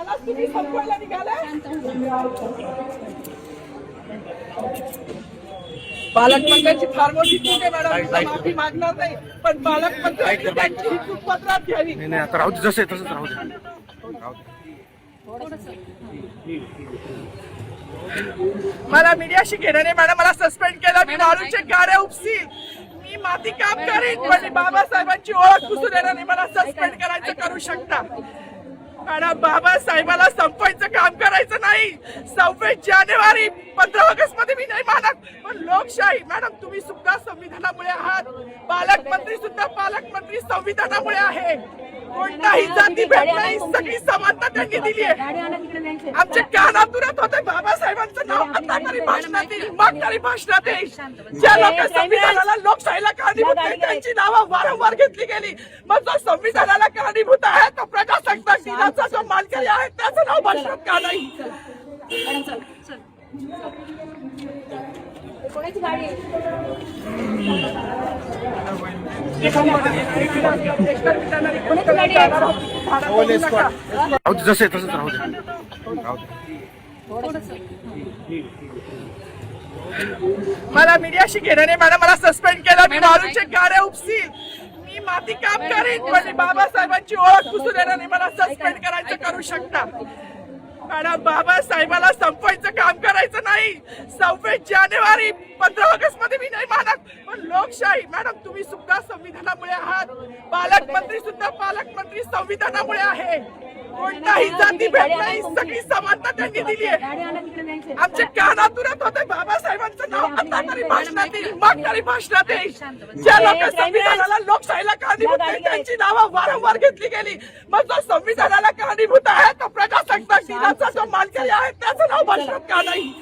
मला तुम्ही संपवायला निघाले. पालकमंत्र्यांची फार मोठी चूक आहे मॅडम, माफी मागणार नाही, पण पालकमंत्र्यांनी त्यांची ही चूक पत्रात घ्यावी. नाही आता राहू दे, जसे तसंच राहू दे. मला मीडियाशी घेणं नाही मॅडम, मला सस्पेंड केलं. मी वाळूचे गारे उपसील, मी माती काम करीन, पण बाबासाहेबांची ओळख पुसू देणार नाही. मला सस्पेंड करायचं करू शकता मॅडम. बाबासाहेबाला संपवायचं काम करायचं नाही. 26 जानेवारी 15 ऑगस्ट मध्ये मी नाही मानत, पण लोकशाही मॅडम तुम्ही सुद्धा संविधानामुळे आहात. पालकमंत्री सुद्धा पालकमंत्री संविधानामुळे आहे. कोणताही जाती भेद नाही, सगळी समानता त्यांनी दिली आहे. आमच्या कानात उरत होते बाबासाहेबांचं नाव आता तरी भाषणात येईल, मग तरी भाषणात येईल. ज्या लोक संविधानाला लोकशाहीला कारणीभूत आहेत त्यांची नावं वारंवार घेतली गेली. मग जो संविधानाला कारणीभूत आहे तो प्रजासत्ताक दिनाचा जो मानकरी आहे त्याचं नाव भाषणात का नाही? कोणाची गाडी राहू दे, जसे तसंच राहू दे. मला मीडियाशी घेणं नाही मॅडम, मला सस्पेंड केलं. मी वाळूचे गारे उपसील, मी माती काम करीन, पण बाबासाहेबांची ओळख पुसू देणार नाही. मला सस्पेंड करायचं करू शकता मॅडम. बाबासाहेबाला संपवायचं काम करायचं नाही. 26 जानेवारी 15 ऑगस्ट मध्ये मी नाही मानत, पण लोकशाही मॅडम तुम्ही सुद्धा संविधानामुळे आहात. पालकमंत्री सुद्धा पालकमंत्री संविधानामुळे आहे. कोणताही जाती भेद नाही, सगळी समानता त्यांनी दिली आहे. आमच्या कानात उरत होते बाबासाहेबांचं नाव आता तरी भाषणात येईल, मग तरी भाषणात येईल. ज्या लोक संविधानाला लोकशाहीला कारणीभूत आहेत त्यांची नावं वारंवार घेतली गेली. मग जो संविधानाला कारणीभूत आहे तो प्रजासत्ताक दिनाचा जो मानकरी आहे त्याचं नाव भाषणात का नाही?